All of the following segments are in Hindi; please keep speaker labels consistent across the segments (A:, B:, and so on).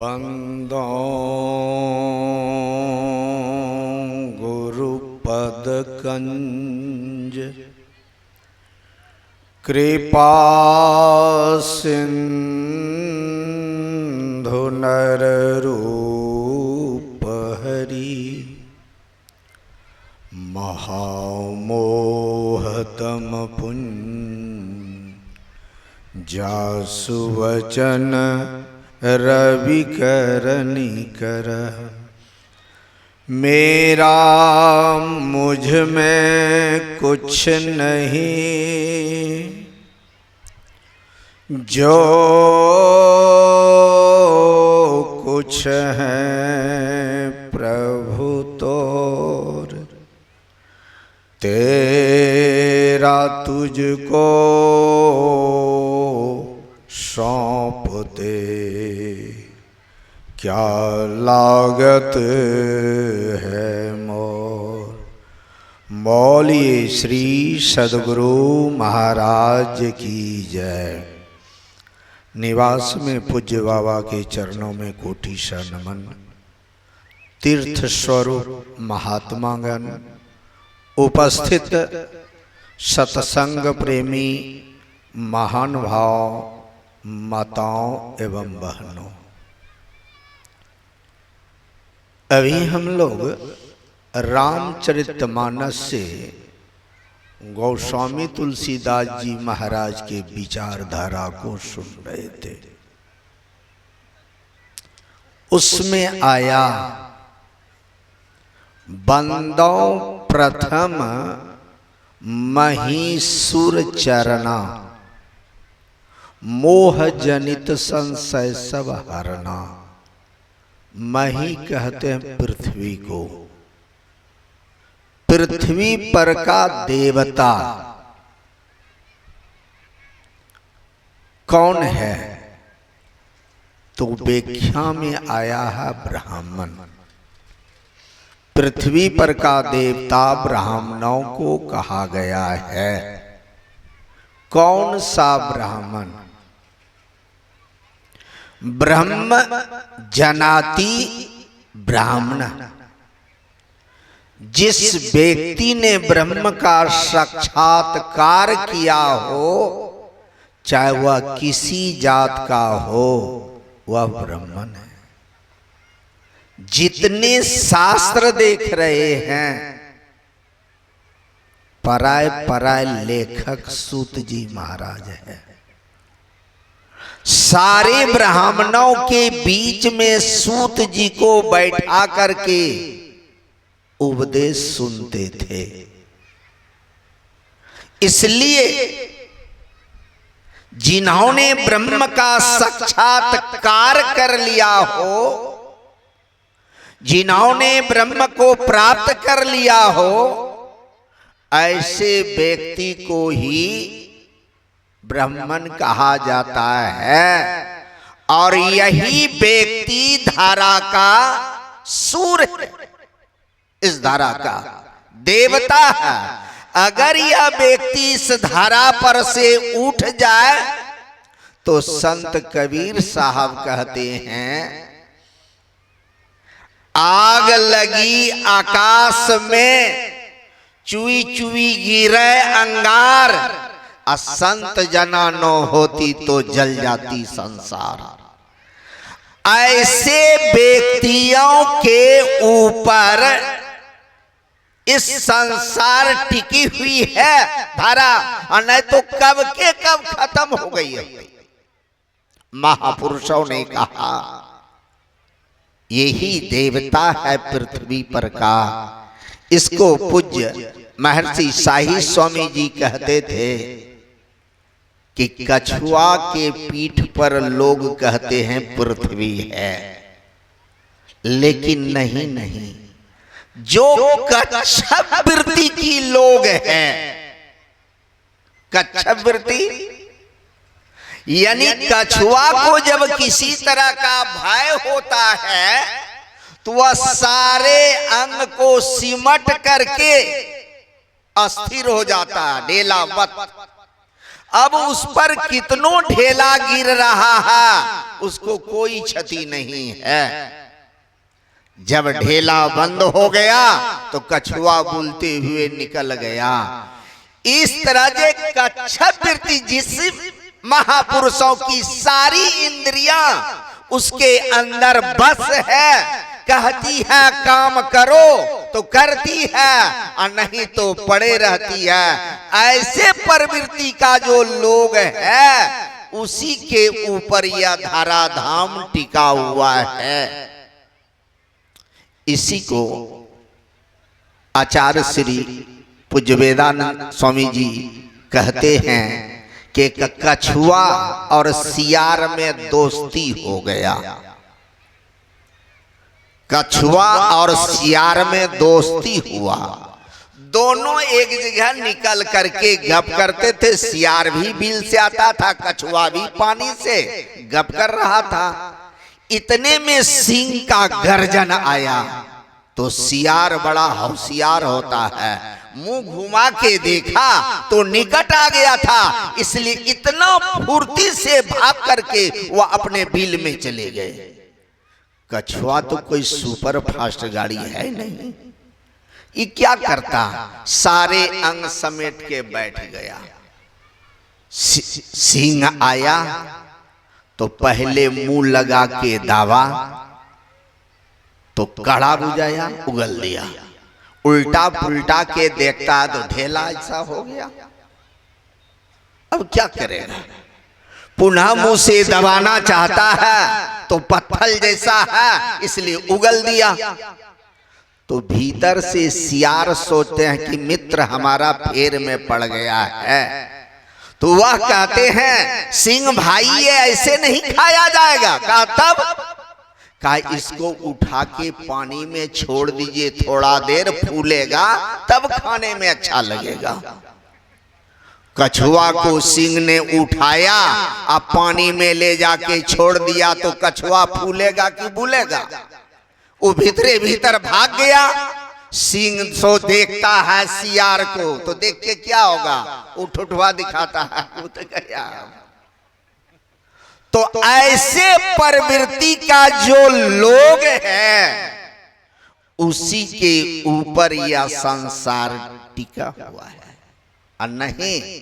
A: वंदो गुरुपद कंज कृपा सिंधु नर रूप हरि महामोहतम पुंज जासु वचन रवि करनी कर। मेरा मुझ में कुछ नहीं, जो कुछ है प्रभु तोर। तेरा तुझको सौंप दे, क्या लागत है मोर। मौलिए श्री सद्गुरु महाराज की जय। निवास में पूज्य बाबा के चरणों में कोटि सा नमन। तीर्थ स्वरूप महात्मागण, उपस्थित सत्संग प्रेमी महानुभाव, माताओं एवं बहनों, अभी हम लोग रामचरितमानस से गोस्वामी तुलसीदास जी महाराज के विचारधारा को सुन रहे थे। उसमें आया बंदो प्रथम महीसुर चरना, मोह जनित संशय सब हरना। मही कहते हैं पृथ्वी को। पृथ्वी पर का देवता कौन है? तो व्याख्या में आया है ब्राह्मण। पृथ्वी पर का देवता ब्राह्मणों को कहा गया है। कौन सा ब्राह्मण? ब्रह्म जनाति ब्राह्मण। जिस व्यक्ति ने ब्रह्म का साक्षात्कार किया हो, चाहे वह किसी जात का हो, वह ब्राह्मण है। जितने शास्त्र देख रहे हैं, पराय पराय लेखक सूत जी महाराज है। सारे ब्राह्मणों के बीच में सूत जी को बैठा करके उपदेश सुनते थे। इसलिए जिन्होंने ब्रह्म का साक्षात्कार कर लिया हो, जिन्होंने ब्रह्म को प्राप्त कर लिया हो, ऐसे व्यक्ति को ही ब्राह्मण कहा जाता है। और यही व्यक्ति धारा का सूर है, इस धारा का देवता है। अगर यह व्यक्ति इस धारा पर से उठ जाए तो संत कबीर साहब कहते हैं, आग लगी आकाश में, चुई चुई गिरे अंगार। असंत जना न होती तो जल जाती संसार। ऐसे व्यक्तियों के ऊपर इस संसार टिकी हुई है धारा, और नहीं तो कब के कब खत्म हो गई है। महापुरुषों ने कहा यही देवता है पृथ्वी पर का। इसको पूज्य महर्षि शाही स्वामी जी कहते थे कि कछुआ के पीठ पर लोग कहते हैं पृथ्वी है, लेकिन नहीं नहीं, जो कच्छवृत्ति की लोग हैं, कच्छवृत्ति यानी कछुआ को जब किसी तरह का भय होता है तो वह सारे अंग को सिमट करके अस्थिर हो जाता है, ढेलावत। अब उस पर कितनों ढेला गिर रहा है, उसको कोई क्षति नहीं है। जब ढेला बंद हो गया तो कछुआ बोलते हुए निकल गया। इस तरह से कच्छप वृत्ति जिस महापुरुषों की सारी इंद्रियां उसके अंदर बस है, कहती है काम करो तो करती है और नहीं तो पड़े रहती है। ऐसे प्रवृत्ति का जो लोग है उसी के ऊपर यह धराधाम टिका हुआ है। इसी को आचार्य श्री पूज्य वेदांत स्वामी जी कहते हैं कि कछुआ और सियार में दोस्ती हो गया। कछुआ और सियार में दोस्ती हुआ। दोनों एक जगह निकल करके गप करते थे। सियार भी बिल से आता था, कछुआ भी पानी से गप कर रहा था। इतने में सिंह का गर्जन आया तो सियार बड़ा होशियार होता है, मुंह घुमा के देखा तो निकट आ गया था, इसलिए इतना फुर्ती से भाग करके वह अपने बिल में चले गए। कछुआ तो कोई सुपर फास्ट गाड़ी है नहीं, ये क्या करता, सारे अंग समेट के बैठ गया। सिंह आया तो पहले मुंह लगा के दावा तो कड़ा बुझाया, उगल दिया। उल्टा पुल्टा के देखता तो ढेला ऐसा हो गया। अब क्या करेगा, पुनः मुंह से दबाना चाहता है तो पत्थर जैसा है, इसलिए उगल दिया। तो भीतर से सियार सोचते हैं कि मित्र हमारा फेर में पड़ गया है। तो वह कहते हैं सिंह भाई ये ऐसे नहीं खाया जाएगा। कहा तब, कहा इसको उठा के पानी में छोड़ दीजिए, थोड़ा देर फूलेगा तब खाने में अच्छा लगेगा। कछुआ को सिंह ने उठाया, अब पानी में ले जाके छोड़ दिया तो कछुआ फूलेगा कि भूलेगा, वो भीतरे भीतर भाग गया। सिंह सो देखता है सियार को तो देख के क्या होगा, उठवा दिखाता है, उठ गया। तो ऐसे प्रवृत्ति का जो लोग है उसी के ऊपर यह संसार टिका हुआ है, और नहीं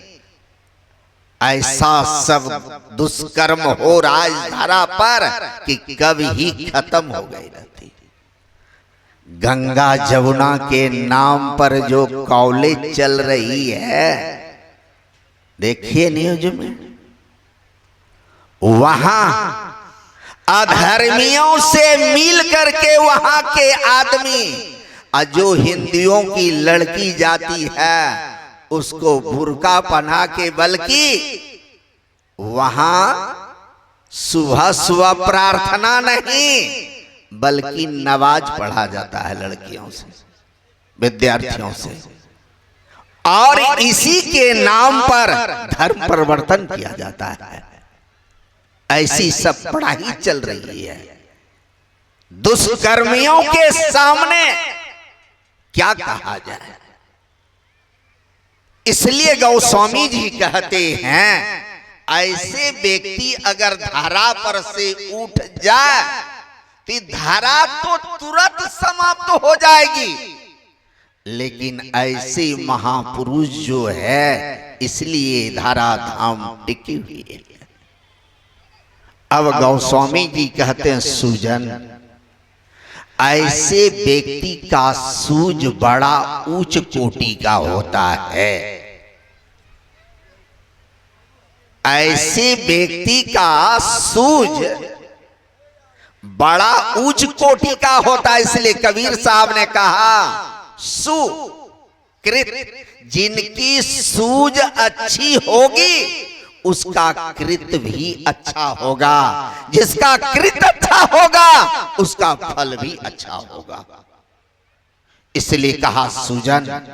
A: ऐसा सब दुष्कर्म हो रहा है इस धरा पर कि कभी ही खत्म हो गई रहती। गंगा जमुना के नाम पर जो कॉलेज चल रही है, देखिए न्यूज में, वहां अधर्मियों से मिल करके वहां के आदमी, जो हिंदुओं की लड़की जाती है उसको बुर्का पहना के, बल्कि वहां सुबह सुबह प्रार्थना नहीं बल्कि नमाज पढ़ा जाता है लड़कियों से, विद्यार्थियों से, और इसी के नाम पर धर्म परिवर्तन किया जाता है। ऐसी सब पढ़ाई चल रही है। दुष्कर्मियों के सामने क्या कहा जाए। इसलिए गोस्वामी जी कहते हैं ऐसे व्यक्ति अगर धारा पर से उठ जाए तो धारा तो तुरंत समाप्त हो जाएगी, लेकिन ऐसे महापुरुष जो है इसलिए धारा धाम टिकी हुई है। अब गोस्वामी जी कहते हैं सूजन, ऐसे व्यक्ति का सूज बड़ा उच्च कोटि का होता है। ऐसे व्यक्ति का सूज बड़ा उच्च कोटि का होता है। इसलिए कबीर साहब ने कहा सुकृत, जिनकी सूज अच्छी होगी उसका कृत भी अच्छा होगा, जिसका कृत अच्छा होगा उसका फल भी अच्छा होगा। इसलिए कहा सुजन,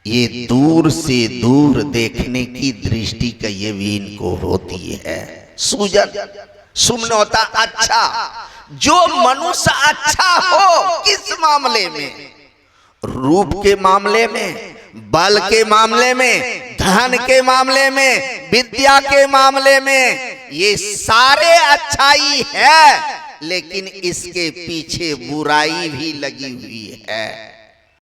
A: ये दूर से दूर देखने की दृष्टि का ये भी इनको होती है। सुजन सुमन होता अच्छा, जो मनुष्य अच्छा हो किस मामले में, रूप के मामले में, बल के मामले में, धन के मामले में, विद्या के मामले में, ये सारे अच्छाई है, लेकिन इसके पीछे बुराई भी लगी हुई है।